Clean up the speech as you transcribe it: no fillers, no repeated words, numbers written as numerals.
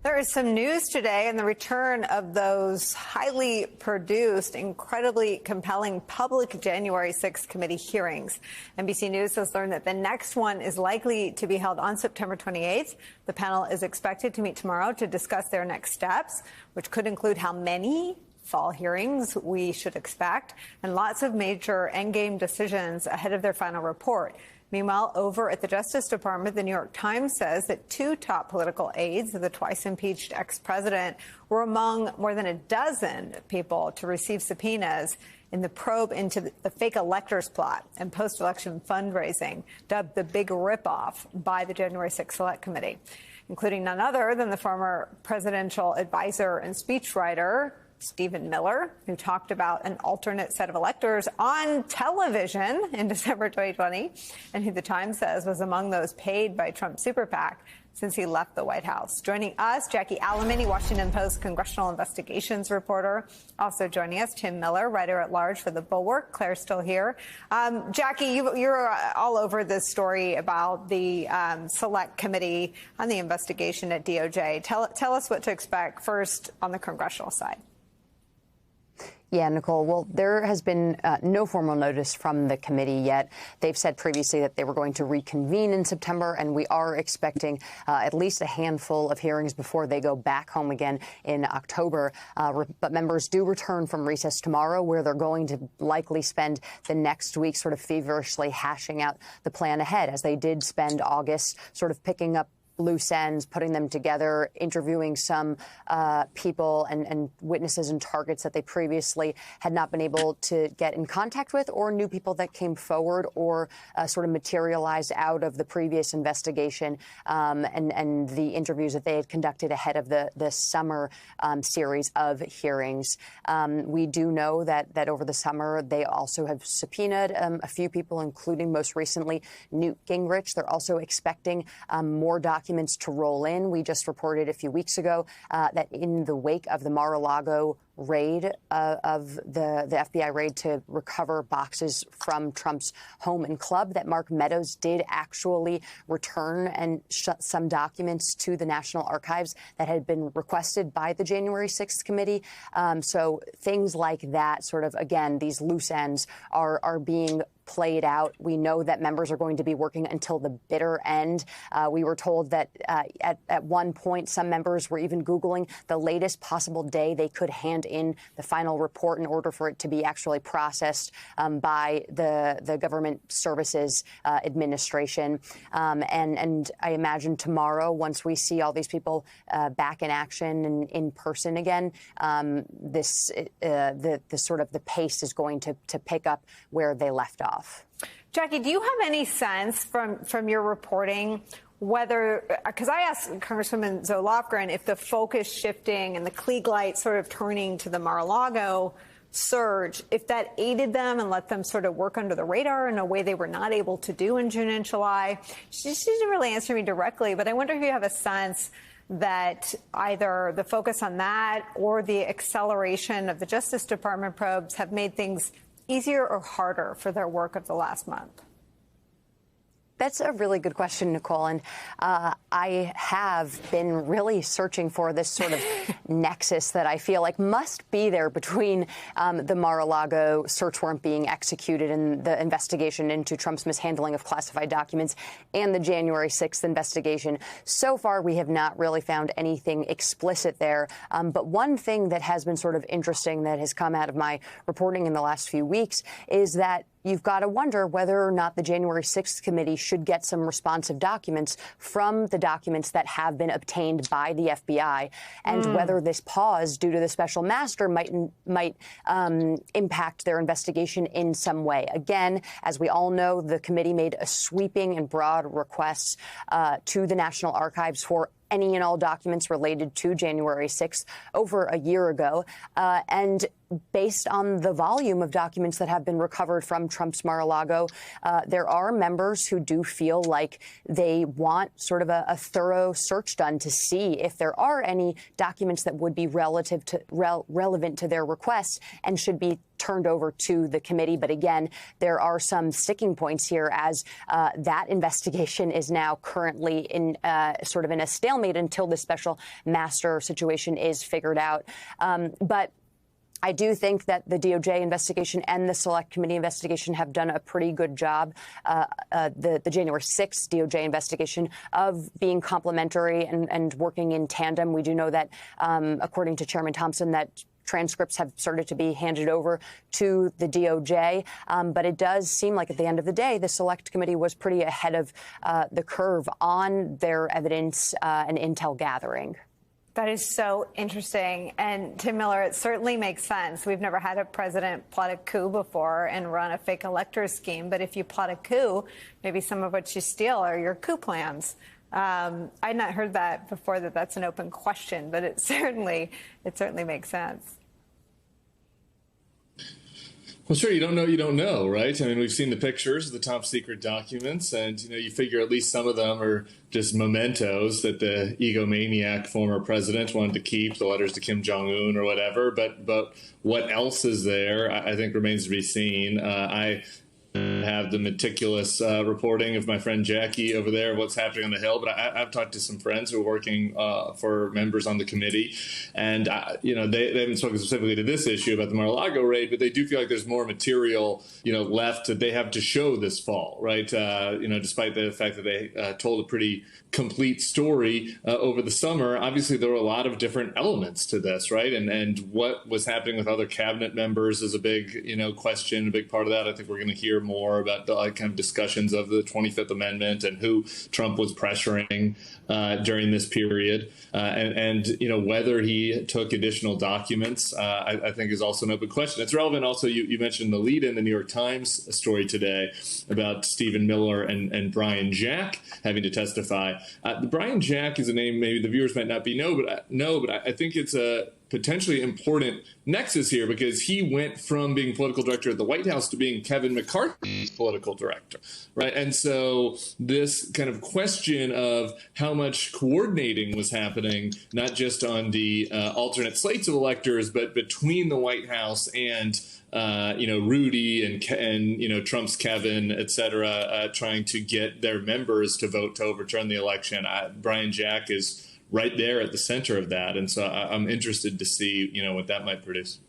There is some news today in the return of those highly produced, incredibly compelling public January 6th committee hearings. NBC News has learned that the next one is likely to be held on September 28th. The panel is expected to meet tomorrow to discuss their next steps, which could include how many fall hearings we should expect and lots of major endgame decisions ahead of their final report. Meanwhile, over at the Justice Department, the New York Times says that two top political aides of the twice-impeached ex-president were among more than a dozen people to receive subpoenas in the probe into the fake electors plot and post-election fundraising, dubbed the big ripoff by the January 6th Select Committee, including none other than the former presidential advisor and speechwriter Stephen Miller, who talked about an alternate set of electors on television in December 2020, and who the Times says was among those paid by Trump's super PAC since he left the White House. Joining us, Jackie Alemany, Washington Post congressional investigations reporter. Also joining us, Tim Miller, writer-at-large for The Bulwark. Claire's still here. Jackie, you're all over this story about the Select Committee on the investigation at DOJ. Tell us what to expect first on the congressional side. Yeah, Nicole. Well, there has been no formal notice from the committee yet. They've said previously that they were going to reconvene in September, and we are expecting at least a handful of hearings before they go back home again in October. But members do return from recess tomorrow, where they're going to likely spend the next week sort of feverishly hashing out the plan ahead, as they did spend August sort of picking up loose ends, putting them together, interviewing some people and witnesses and targets that they previously had not been able to get in contact with, or new people that came forward or sort of materialized out of the previous investigation and the interviews that they had conducted ahead of the summer series of hearings. We do know that over the summer they also have subpoenaed a few people, including most recently Newt Gingrich. They're also expecting more documents to roll in. We just reported a few weeks ago that in the wake of the Mar-a-Lago raid of the FBI raid to recover boxes from Trump's home and club, that Mark Meadows did actually return and some documents to the National Archives that had been requested by the January 6th committee. So things like that, sort of, again, these loose ends are being played out. We know that members are going to be working until the bitter end. We were told that at one point, some members were even Googling the latest possible day they could hand in the final report in order for it to be actually processed by the Government Services Administration. And I imagine tomorrow, once we see all these people back in action and in person again, the sort of the pace is going to pick up where they left off. Jackie, do you have any sense from your reporting whether, because I asked Congresswoman Zoe Lofgren if the focus shifting and the Klieg light sort of turning to the Mar-a-Lago surge, if that aided them and let them sort of work under the radar in a way they were not able to do in June and July. She didn't really answer me directly, but I wonder if you have a sense that either the focus on that or the acceleration of the Justice Department probes have made things easier or harder for their work of the last month? That's a really good question, Nicole. And I have been really searching for this sort of nexus that I feel like must be there between the Mar-a-Lago search warrant being executed and the investigation into Trump's mishandling of classified documents and the January 6th investigation. So far, we have not really found anything explicit there. But one thing that has been sort of interesting that has come out of my reporting in the last few weeks is that you've got to wonder whether or not the January 6th committee should get some responsive documents from the documents that have been obtained by the FBI, and whether this pause due to the special master might impact their investigation in some way. Again, as we all know, the committee made a sweeping and broad request to the National Archives for any and all documents related to January 6th over a year ago. And based on the volume of documents that have been recovered from Trump's Mar-a-Lago, there are members who do feel like they want sort of a thorough search done to see if there are any documents that would be relevant to their requests and should be turned over to the committee. But again, there are some sticking points here as that investigation is now currently in sort of in a stalemate until the special master situation is figured out. But I do think that the DOJ investigation and the Select Committee investigation have done a pretty good job, the January 6th DOJ investigation, of being complementary and working in tandem. We do know that, according to Chairman Thompson, that transcripts have started to be handed over to the DOJ. But it does seem like at the end of the day, the Select Committee was pretty ahead of the curve on their evidence and intel gathering. That is so interesting. And Tim Miller, it certainly makes sense. We've never had a president plot a coup before and run a fake elector scheme. But if you plot a coup, maybe some of what you steal are your coup plans. I'd not heard that before, that's an open question, but it certainly makes sense. Well, sure, you don't know, right? I mean, we've seen the pictures of the top secret documents, and, you figure at least some of them are just mementos that the egomaniac former president wanted to keep, the letters to Kim Jong-un or whatever. But what else is there, I think, remains to be seen. I have the meticulous reporting of my friend Jackie over there of what's happening on the Hill, but I've talked to some friends who are working for members on the committee, and they haven't spoken specifically to this issue about the Mar-a-Lago raid, but they do feel like there's more material left that they have to show this fall, right? Despite the fact that they told a pretty complete story over the summer, obviously there were a lot of different elements to this, right? And what was happening with other cabinet members is a big question, a big part of that. I think we're going to hear more about the kind of discussions of the 25th Amendment and who Trump was pressuring during this period, and whether he took additional documents, I think is also an open question. It's relevant also. You mentioned the lead in the New York Times story today about Stephen Miller and Brian Jack having to testify. Brian Jack is a name maybe the viewers might not know, but I think it's a potentially important nexus here because he went from being political director at the White House to being Kevin McCarthy's political director, right? And so this kind of question of how much coordinating was happening, not just on the alternate slates of electors, but between the White House and Rudy and Trump's Kevin, et cetera, trying to get their members to vote to overturn the election. Brian Jack is right there at the center of that. And so I'm interested to see, what that might produce.